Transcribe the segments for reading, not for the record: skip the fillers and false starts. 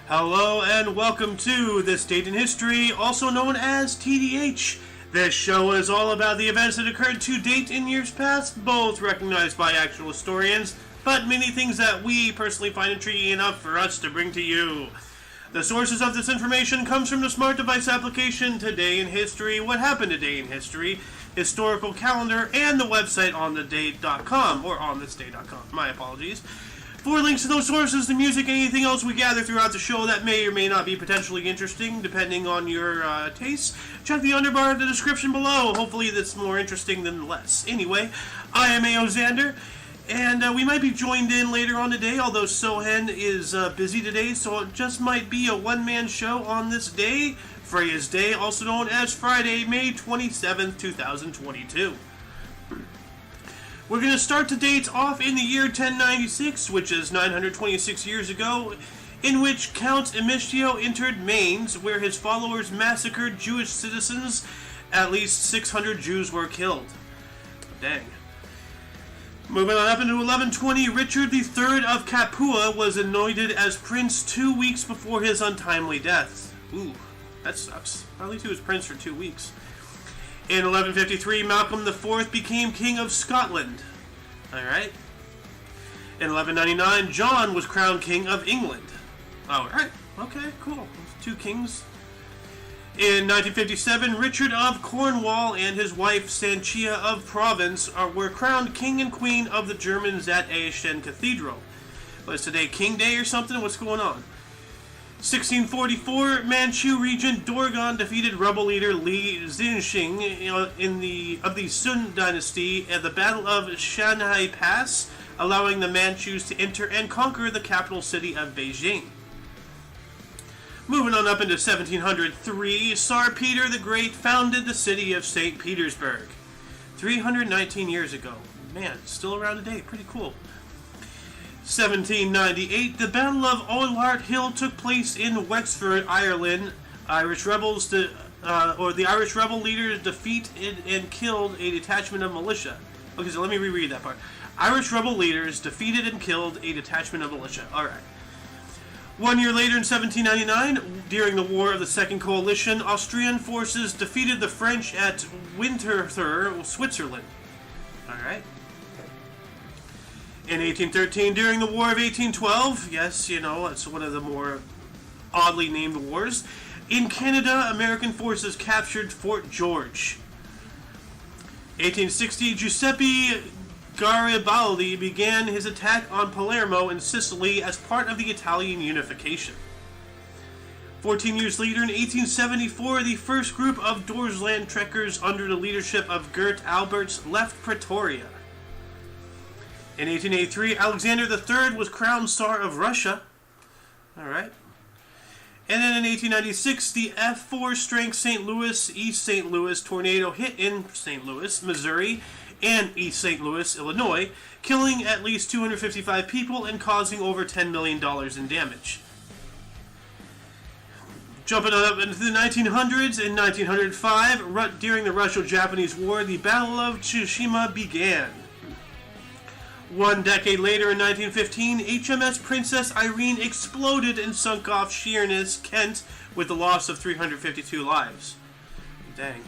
Hello and welcome to This Date in History, also known as TDH. This show is all about the events that occurred to date in years past, both recognized by actual historians, but many things that we personally find intriguing enough for us to bring to you. The sources of this information comes from the smart device application Today in History, What Happened Today in History, historical calendar, and the website onthethdate.com, or onthisday.com, my apologies. For links to those sources, the music, and anything else we gather throughout the show that may or may not be potentially interesting, depending on your tastes, check the underbar in the description below. Hopefully that's more interesting than less. Anyway, I am A.O. Xander, and we might be joined in later on today, although Sohen is busy today, so it just might be a one-man show on this day, Freya's Day, also known as Friday, May 27th, 2022. We're going to start the date off in the year 1096, which is 926 years ago, in which Count Emicio entered Mainz, where his followers massacred Jewish citizens. At least 600 Jews were killed. Dang. Moving on up into 1120, Richard III of Capua was anointed as prince 2 weeks before his untimely death. Ooh, that sucks. At least he was prince for 2 weeks. In 1153, Malcolm IV became King of Scotland. Alright. In 1199, John was crowned King of England. Alright, okay, cool. 2 kings. In 1957, Richard of Cornwall and his wife Sanchia of Provence were crowned King and Queen of the Germans at Aachen Cathedral. Was today King Day or something? What's going on? 1644, Manchu regent Dorgan defeated rebel leader Li Zixing of the Sun dynasty at the Battle of Shanhai Pass, allowing the Manchus to enter and conquer the capital city of Beijing. Moving on up into 1703, Tsar Peter the Great founded the city of St. Petersburg. 319 years ago. Man, still around today. Pretty cool. 1798, the Battle of Oulart Hill took place in Wexford, Ireland. The Irish rebel leaders defeated and killed a detachment of militia. Okay, so let me reread that part. Irish rebel leaders defeated and killed a detachment of militia. Alright. 1 year later, in 1799, during the War of the Second Coalition, Austrian forces defeated the French at Winterthur, Switzerland. Alright. In 1813, during the War of 1812, yes, you know, it's one of the more oddly named wars, in Canada, American forces captured Fort George. 1860, Giuseppe Garibaldi began his attack on Palermo in Sicily as part of the Italian unification. 14 years later, in 1874, the first group of Dorsland trekkers under the leadership of Gert Alberts left Pretoria. In 1883, Alexander III was crowned Tsar of Russia. Alright. And then in 1896, the F4 strength St. Louis, East St. Louis tornado hit in St. Louis, Missouri, and East St. Louis, Illinois, killing at least 255 people and causing over $10 million in damage. Jumping on up into the 1900s, in 1905, during the Russo-Japanese War, the Battle of Tsushima began. 1 decade later, in 1915, HMS Princess Irene exploded and sunk off Sheerness, Kent, with the loss of 352 lives. Dang.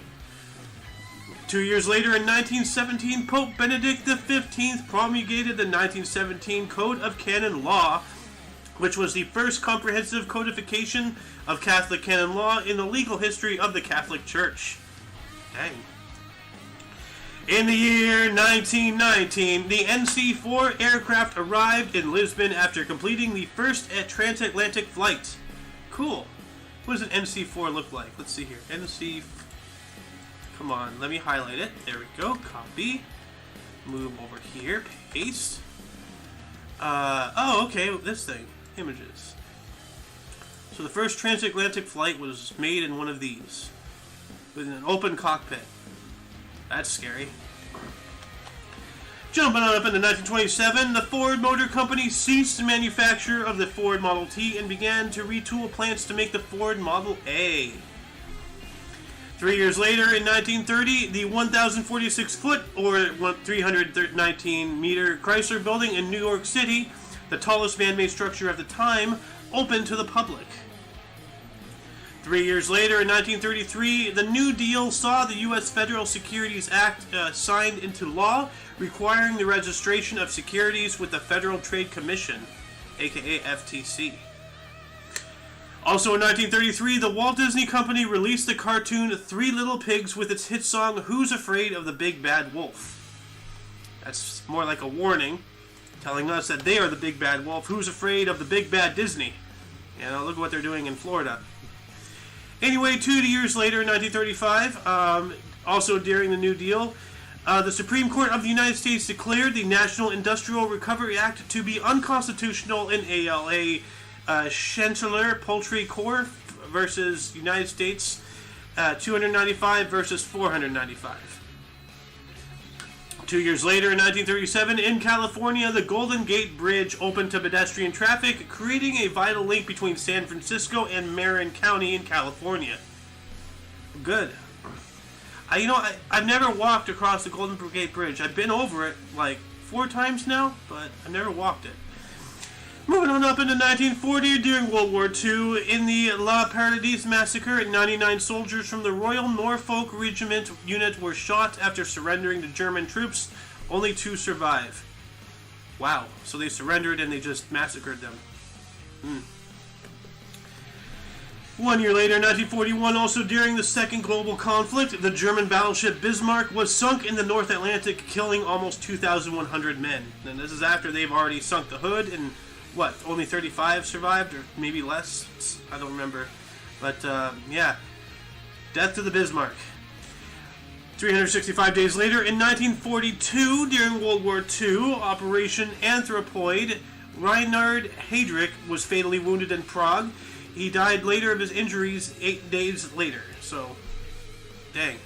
2 years later, in 1917, Pope Benedict XV promulgated the 1917 Code of Canon Law, which was the first comprehensive codification of Catholic canon law in the legal history of the Catholic Church. Dang. In the year 1919, the NC-4 aircraft arrived in Lisbon after completing the first transatlantic flight. Cool. What does an NC-4 look like? Let's see here. Come on, let me highlight it. There we go. Copy. Move over here. Paste. Oh, okay. This thing. Images. So the first transatlantic flight was made in one of these, with an open cockpit. That's scary. Jumping on up into 1927, the Ford Motor Company ceased manufacture of the Ford Model T and began to retool plants to make the Ford Model A. 3 years later, in 1930, the 1,046-foot, or 319-meter Chrysler Building in New York City the tallest man-made structure at the time, open to the public. 3 years later, in 1933, the New Deal saw the U.S. Federal Securities Act signed into law, requiring the registration of securities with the Federal Trade Commission, aka FTC. Also in 1933, the Walt Disney Company released the cartoon Three Little Pigs with its hit song Who's Afraid of the Big Bad Wolf? That's more like a warning, telling us that they are the big bad wolf. Who's afraid of the big bad Disney? You know, look at what they're doing in Florida. Anyway, 2 years later, in 1935, also during the New Deal, the Supreme Court of the United States declared the National Industrial Recovery Act to be unconstitutional in ALA Chancellor Poultry Corp versus United States 295 versus 495. 2 years later, in 1937, in California, the Golden Gate Bridge opened to pedestrian traffic, creating a vital link between San Francisco and Marin County in California. Good. I've never walked across the Golden Gate Bridge. I've been over it like 4 times now, but I've never walked it. Moving on up into 1940, during World War II, in the La Paradise Massacre, 99 soldiers from the Royal Norfolk Regiment unit were shot after surrendering to German troops. Only 2 survive. Wow, so they surrendered and they just massacred them. 1 year later, 1941, also during the Second Global Conflict, the German battleship Bismarck was sunk in the North Atlantic, killing almost 2,100 men. And this is after they've already sunk the hood, and what, only 35 survived, or maybe less? I don't remember. But, yeah. Death to the Bismarck. 365 days later, in 1942, during World War II, Operation Anthropoid, Reinhard Heydrich was fatally wounded in Prague. He died later of his injuries 8 days later. So, dang.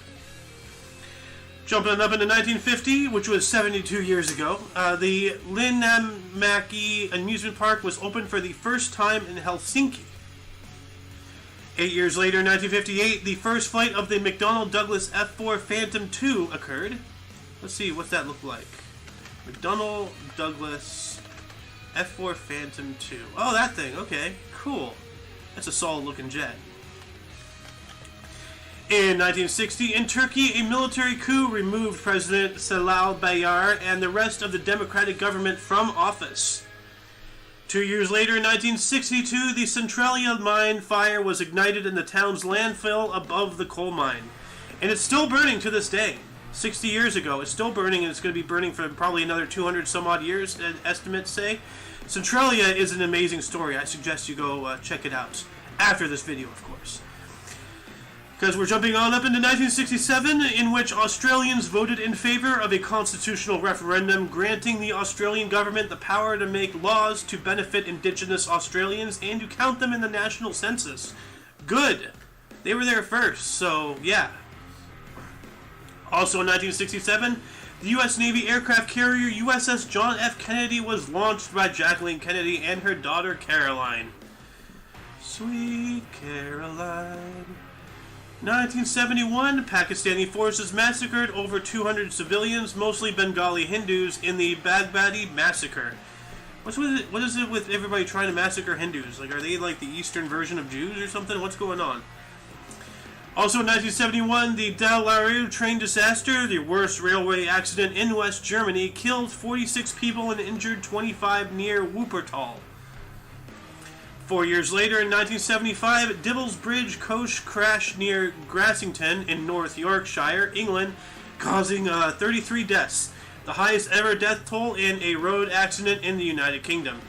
Jumping up into 1950, which was 72 years ago, the Linnanmäki amusement park was opened for the first time in Helsinki. 8 years later, in 1958, the first flight of the McDonnell Douglas F-4 Phantom II occurred. Let's see, what's that look like? McDonnell Douglas F-4 Phantom II. Oh, that thing. Okay, cool. That's a solid-looking jet. In 1960, in Turkey, a military coup removed President Celal Bayar and the rest of the democratic government from office. 2 years later, in 1962, the Centralia mine fire was ignited in the town's landfill above the coal mine. And it's still burning to this day. 60 years ago, it's still burning, and it's going to be burning for probably another 200 some odd years, estimates say. Centralia is an amazing story. I suggest you go check it out. After this video, of course. Because we're jumping on up into 1967, in which Australians voted in favor of a constitutional referendum granting the Australian government the power to make laws to benefit Indigenous Australians and to count them in the national census. Good. They were there first, so yeah. Also in 1967, the U.S. Navy aircraft carrier USS John F. Kennedy was launched by Jacqueline Kennedy and her daughter Caroline. Sweet Caroline. 1971, Pakistani forces massacred over 200 civilians, mostly Bengali Hindus, in the Baghdadi massacre. What is it with everybody trying to massacre Hindus? Like, are they like the Eastern version of Jews or something? What's going on? Also in 1971, the Dalarö train disaster, the worst railway accident in West Germany, killed 46 people and injured 25 near Wuppertal. 4 years later, in 1975, Dibbles Bridge coach crashed near Grassington in North Yorkshire, England, causing 33 deaths, the highest ever death toll in a road accident in the United Kingdom.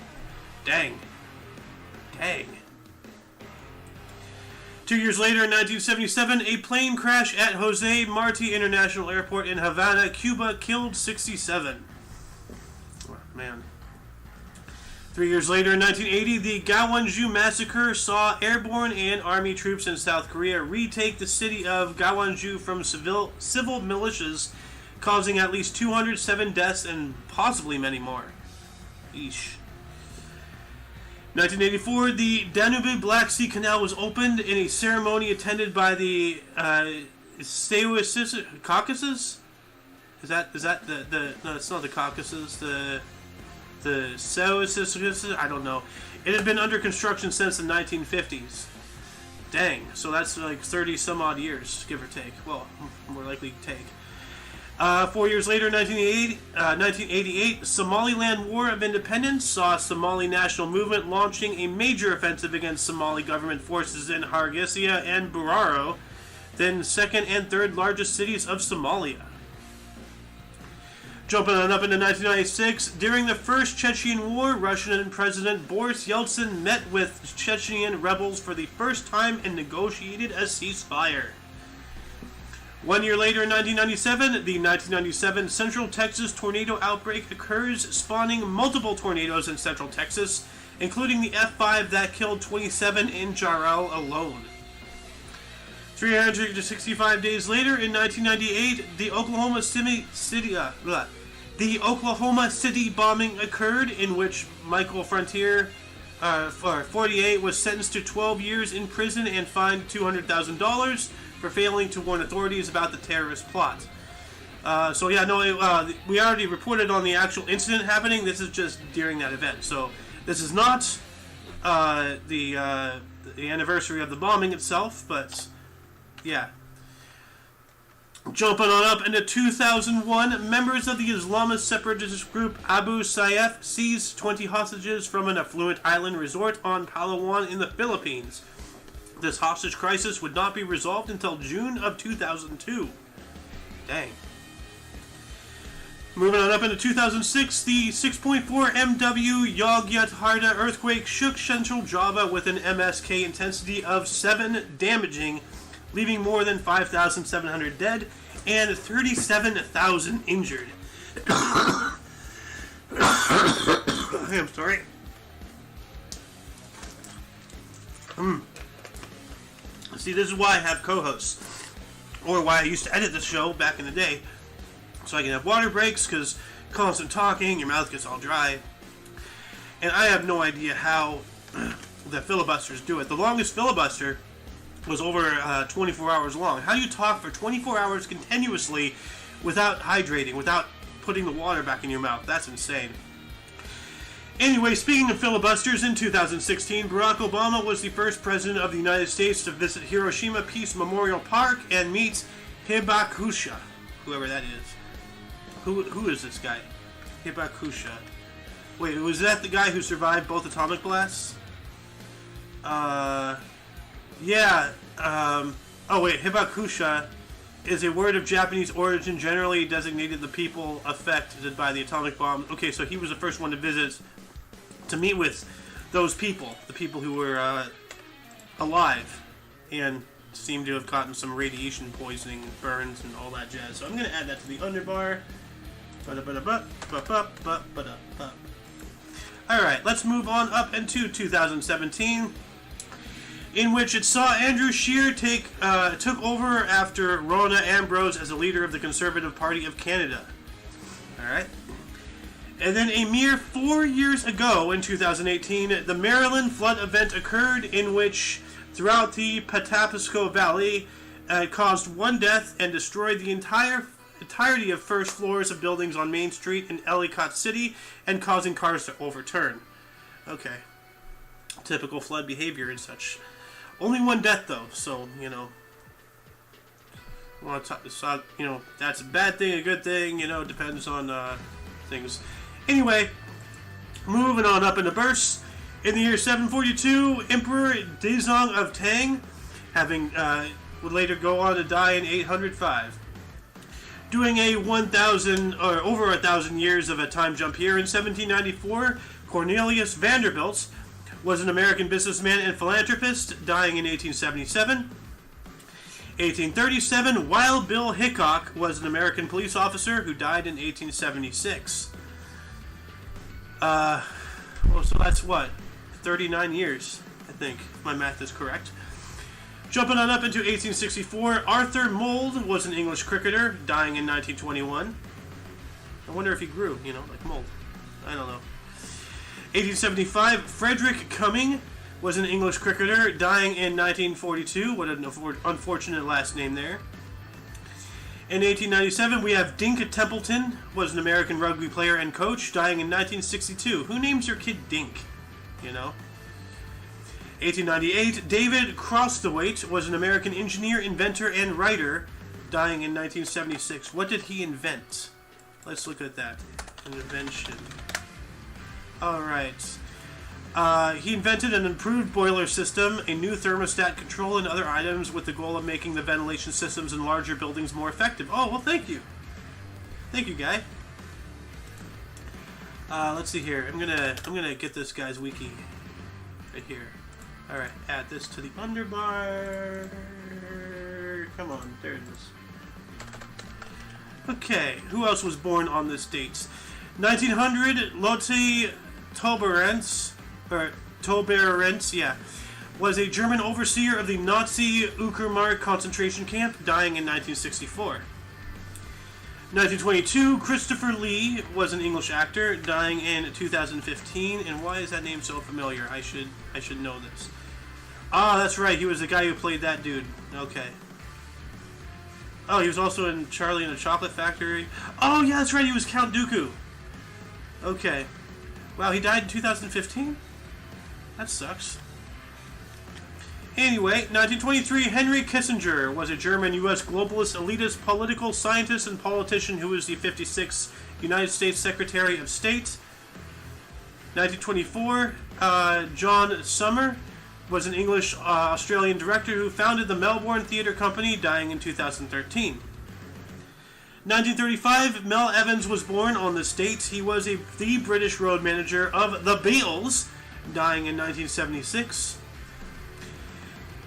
Dang. 2 years later, in 1977, a plane crash at Jose Marti International Airport in Havana, Cuba, killed 67. Oh, man. 3 years later, in 1980, the Gwangju massacre saw airborne and army troops in South Korea retake the city of Gwangju from civil militias, causing at least 207 deaths and possibly many more. Eesh. 1984, the Danube Black Sea Canal was opened in a ceremony attended by the Caucasus? Is that the no? It's not the Caucasus. The the Ceausescu, I don't know. It had been under construction since the 1950s. Dang, so that's like 30 some odd years, give or take. Well, more likely to take. 4 years later, 1988, Somaliland War of Independence saw Somali National Movement launching a major offensive against Somali government forces in Hargeisa and Buraro, then second and third largest cities of Somalia. Jumping on up into 1996, during the First Chechen War, Russian President Boris Yeltsin met with Chechen rebels for the first time and negotiated a ceasefire. 1 year later, in 1997, the 1997 Central Texas tornado outbreak occurs, spawning multiple tornadoes in Central Texas, including the F5 that killed 27 in Jarrell alone. 365 days later, in 1998, the Oklahoma City bombing occurred, in which Michael Frontier, 48, was sentenced to 12 years in prison and fined $200,000 for failing to warn authorities about the terrorist plot. We already reported on the actual incident happening. This is just during that event. So this is not the anniversary of the bombing itself, but yeah. Jumping on up into 2001, members of the Islamist separatist group Abu Sayyaf seized 20 hostages from an affluent island resort on Palawan in the Philippines. This hostage crisis would not be resolved until June of 2002. Dang. Moving on up into 2006, the 6.4 MW Yogyakarta earthquake shook central Java with an MSK intensity of 7, damaging, leaving more than 5,700 dead and 37,000 injured. I'm sorry. See, this is why I have co-hosts, or why I used to edit the show back in the day, so I can have water breaks, because constant talking, your mouth gets all dry, and I have no idea how the filibusters do it. The longest filibuster was over 24 hours long. How do you talk for 24 hours continuously without hydrating, without putting the water back in your mouth? That's insane. Anyway, speaking of filibusters, in 2016, Barack Obama was the first president of the United States to visit Hiroshima Peace Memorial Park and meet Hibakusha, whoever that is. Who is this guy? Hibakusha. Wait, was that the guy who survived both atomic blasts? Hibakusha is a word of Japanese origin generally designated the people affected by the atomic bomb. Okay, so he was the first one to visit, to meet with those people, the people who were alive, and seem to have gotten some radiation poisoning, burns, and all that jazz. So I'm going to add that to the underbar. Alright, let's move on up into 2017, in which it saw Andrew Scheer took over after Rona Ambrose as a leader of the Conservative Party of Canada. Alright. And then a mere 4 years ago, in 2018, the Maryland flood event occurred, in which, throughout the Patapsco Valley, it caused one death and destroyed the entirety of first floors of buildings on Main Street in Ellicott City, and causing cars to overturn. Okay. Typical flood behavior and such. Only one death, though, so, that's a bad thing, a good thing, depends on things. Anyway, moving on up into bursts. In the year 742, Emperor Dezong of Tang, would later go on to die in 805. Doing a 1,000 or over 1,000 years of a time jump here, in 1794, Cornelius Vanderbilt was an American businessman and philanthropist, dying in 1877. 1837, Wild Bill Hickok was an American police officer who died in 1876. So that's what? 39 years, I think, if my math is correct. Jumping on up into 1864, Arthur Mould was an English cricketer, dying in 1921. I wonder if he grew, like mold. I don't know. 1875, Frederick Cumming was an English cricketer, dying in 1942. What an unfortunate last name there. In 1897, we have Dink Templeton, was an American rugby player and coach, dying in 1962. Who names your kid Dink? You know? 1898, David Crosthwaite was an American engineer, inventor, and writer, dying in 1976. What did he invent? Let's look at that. An invention. Alright. He invented an improved boiler system, a new thermostat control, and other items with the goal of making the ventilation systems in larger buildings more effective. Oh, well, thank you. Thank you, guy. Let's see here. I'm gonna get this guy's wiki right here. All right, add this to the underbar. Come on, there it is. Okay, who else was born on this date? 1900, Lotte Toberentz, was a German overseer of the Nazi Uckermark concentration camp, dying in 1964. 1922, Christopher Lee was an English actor, dying in 2015. And why is that name so familiar? I should know this. Ah, that's right. He was the guy who played that dude. Okay. Oh, he was also in Charlie and the Chocolate Factory. Oh, yeah, that's right. He was Count Dooku. Okay. Wow, he died in 2015? That sucks. Anyway, 1923, Henry Kissinger was a German U.S. globalist, elitist, political scientist, and politician who was the 56th United States Secretary of State. 1924, John Summer was an English-Australian director who founded the Melbourne Theatre Company, dying in 2013. 1935, Mel Evans was born on this date. He was the British road manager of the Beatles, dying in 1976.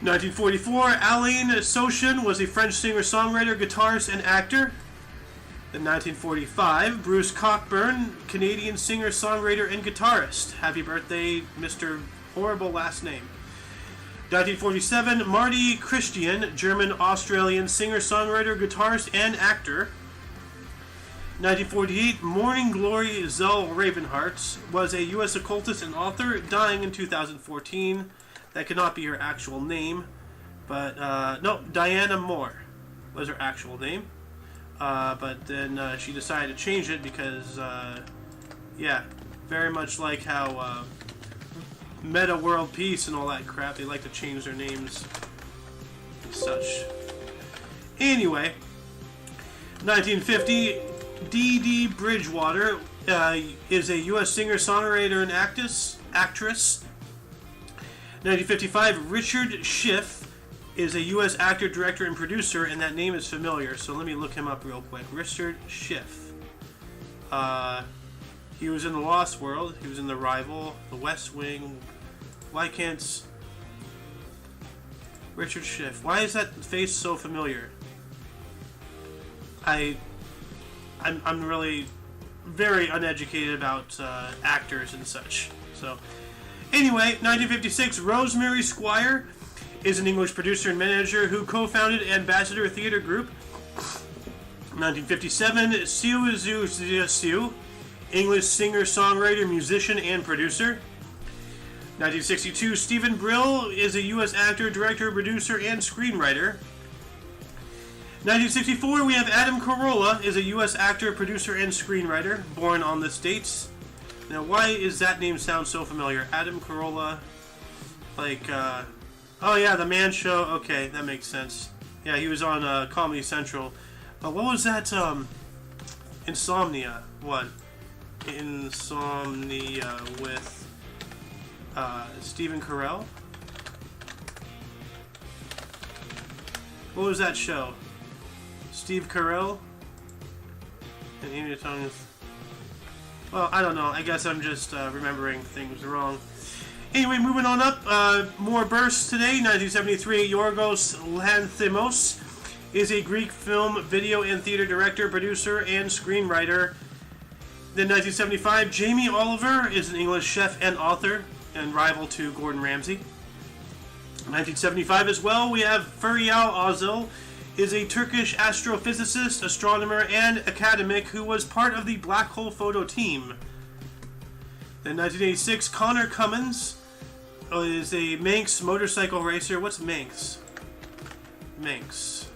1944, Alain Souchon was a French singer-songwriter, guitarist, and actor. In 1945, Bruce Cockburn, Canadian singer-songwriter and guitarist. Happy birthday, Mr. Horrible Last Name. 1947, Marty Christian, German-Australian singer-songwriter, guitarist, and actor. 1948, Morning Glory Zell Ravenheart was a U.S. occultist and author, dying in 2014. That could not be her actual name, but, no, Diana Moore was her actual name. But then she decided to change it because, yeah, very much like how Meta World Peace and all that crap, they like to change their names and such. Anyway, 1950, Dee Bridgewater is a U.S. singer, songwriter, and actress. 1955, Richard Schiff is a U.S. actor, director, and producer, and that name is familiar, so let me look him up real quick. Richard Schiff. He was in The Lost World, he was in The Rival, The West Wing. Why can't... Richard Schiff. Why is that face so familiar? I'm really very uneducated about actors and such, so... Anyway, 1956, Rosemary Squire is an English producer and manager who co-founded Ambassador Theatre Group. 1957, Siu Zhu, English singer, songwriter, musician, and producer. 1962, Stephen Brill is a U.S. actor, director, producer, and screenwriter. 1964, we have Adam Carolla, is a U.S. actor, producer, and screenwriter, born on this date. Now, why is that name sound so familiar? Adam Carolla, like, oh yeah, The Man Show. Okay, that makes sense. Yeah, he was on Comedy Central. What was that? Insomnia one. Insomnia with Stephen Carell. What was that show? Steve Carell and Amy Tongues. Well, I don't know. I guess I'm just remembering things wrong. Anyway, moving on up. More births today. 1973, Yorgos Lanthimos is a Greek film, video, and theater director, producer, and screenwriter. Then 1975, Jamie Oliver is an English chef and author, and rival to Gordon Ramsay. 1975 as well, we have Feryal Özel, is a Turkish astrophysicist, astronomer, and academic who was part of the Black Hole Photo team. Then 1986, Connor Cummins is a Manx motorcycle racer. What's Manx? Manx.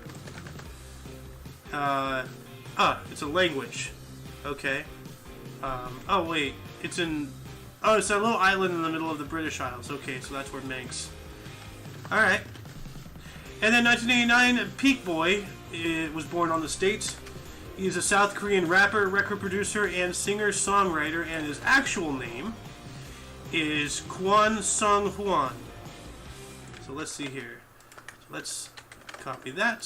It's a language. Okay. Oh, wait. It's in... Oh, it's a little island in the middle of the British Isles. Okay, so that's where Manx. Alright. And then 1989, Peak Boy was born on the States. He's a South Korean rapper, record producer, and singer-songwriter, and his actual name is Kwon Sung Hwan. So let's see here. So let's copy that.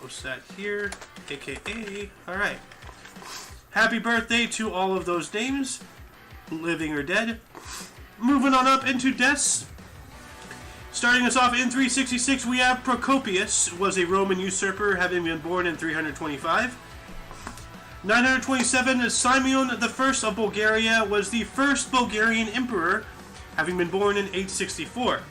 Post that here. AKA. Alright. Happy birthday to all of those names, living or dead. Moving on up into deaths. Starting us off in 366, we have Procopius, was a Roman usurper, having been born in 325. 927, Simeon I of Bulgaria was the first Bulgarian emperor, having been born in 864.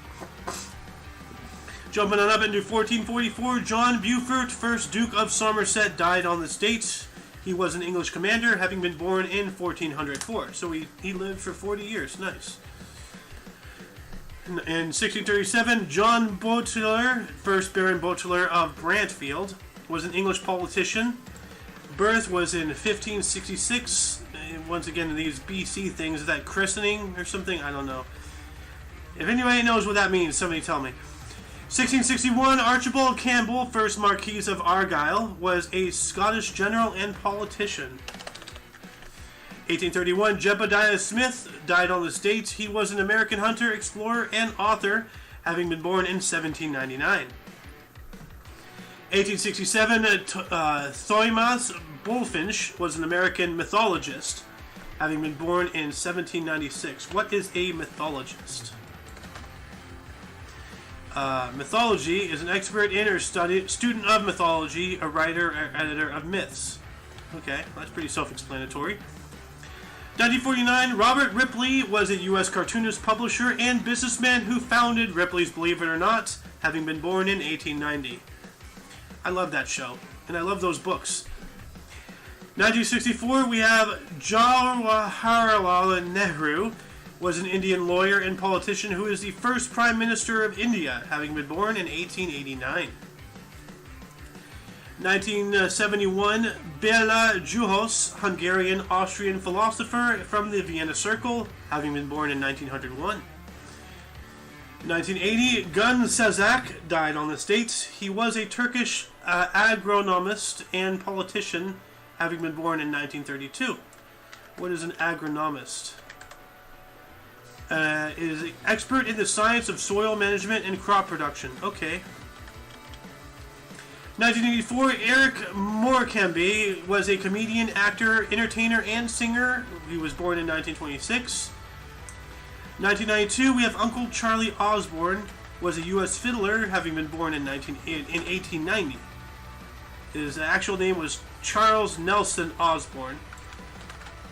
Jumping on up into 1444, John Beaufort, 1st Duke of Somerset, died on the States. He was an English commander, having been born in 1404. So he lived for 40 years. Nice. In 1637, John Boteler, 1st Baron Boteler of Brantfield, was an English politician. Birth was in 1566. Once again, these BC things, is that christening or something? I don't know. If anybody knows what that means, somebody tell me. 1661, Archibald Campbell, 1st Marquis of Argyll, was a Scottish general and politician. 1831, Jebediah Smith died on the States. He was an American hunter, explorer, and author, having been born in 1799. 1867, Thomas Bulfinch was an American mythologist, having been born in 1796. What is a mythologist? Mythology is an expert in or student of mythology, a writer or editor of myths. Okay, that's pretty self-explanatory. 1949, Robert Ripley was a U.S. cartoonist, publisher, and businessman who founded Ripley's Believe It or Not, having been born in 1890. I love that show, and I love those books. 1964, we have Jawaharlal Nehru, was an Indian lawyer and politician who is the first Prime Minister of India, having been born in 1889. 1971, Bela Juhos, Hungarian-Austrian philosopher from the Vienna Circle, having been born in 1901. 1980, Gun Sazak died on the States. He was a Turkish agronomist and politician, having been born in 1932. What is an agronomist? Is an expert in the science of soil management and crop production. Okay. 1984, Eric Morecambe was a comedian, actor, entertainer, and singer. He was born in 1926. 1992, we have Uncle Charlie Osborne, was a U.S. fiddler, having been born in 1890. His actual name was Charles Nelson Osborne.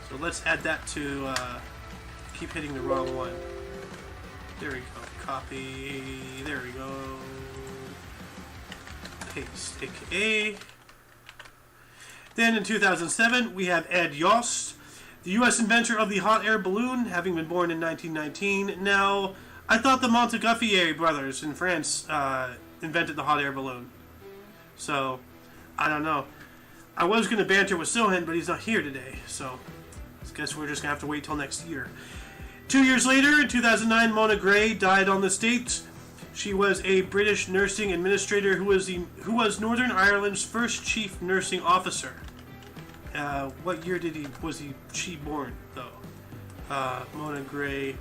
So let's add that to... keep hitting the wrong one. There we go. Copy. There we go. Paste. AKA. Then in 2007, we have Ed Yost, the U.S. inventor of the hot air balloon, having been born in 1919. Now, I thought the Montgolfier brothers in France invented the hot air balloon. So, I don't know. I was going to banter with Sohan, but he's not here today. So, I guess we're just going to have to wait till next year. 2 years later, in 2009, Mona Gray died on the States. She was a British nursing administrator who was Northern Ireland's first chief nursing officer. What year was she born, though? Mona Gray,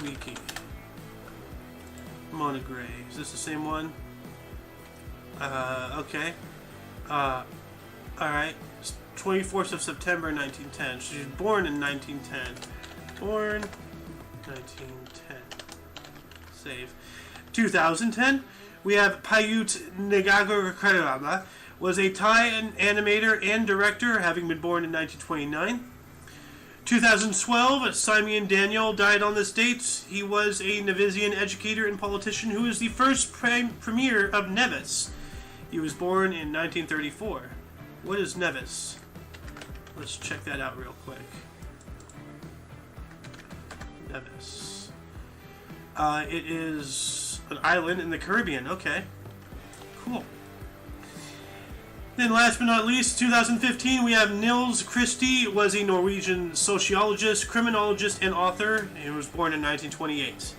wiki. Mona Gray. Is this the same one? Okay. Alright. 24th of September, 1910. She was born in 1910. Born 1910. Save. 2010, we have Payut Nagagarama, was a Thai animator and director, having been born in 1929. 2012, Simeon Daniel died on the States. He was a Nevisian educator and politician who is the first premier of Nevis. He was born in 1934. What is Nevis? Let's check that out real quick. Nevis. It is an island in the Caribbean. Okay. Cool. Then last but not least, 2015, we have Nils Christie, was a Norwegian sociologist, criminologist, and author. He was born in 1928.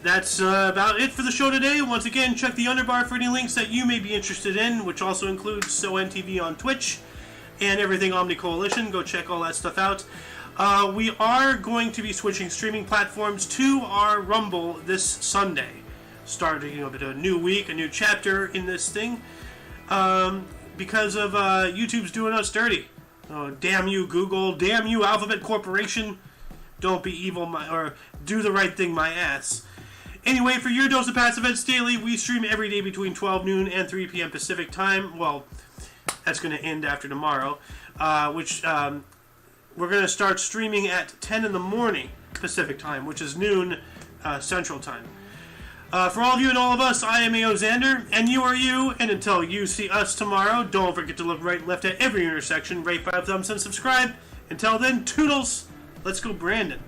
That's about it for the show today. Once again, check the underbar for any links that you may be interested in, which also includes SONTV on Twitch and everything OMNI Coalition. Go check all that stuff out. We are going to be switching streaming platforms to our Rumble this Sunday. Starting a new week, a new chapter in this thing, because of YouTube's doing us dirty. Oh, damn you, Google! Damn you, Alphabet Corporation! Don't be evil, or do the right thing, my ass. Anyway, for your dose of Past Events Daily, we stream every day between 12 noon and 3 p.m. Pacific Time. Well, that's going to end after tomorrow, which we're going to start streaming at 10 in the morning Pacific Time, which is noon Central Time. For all of you and all of us, I am A.O. Xander, and you are you, and until you see us tomorrow, don't forget to look right and left at every intersection, rate 5 thumbs, and subscribe. Until then, toodles! Let's go, Brandon.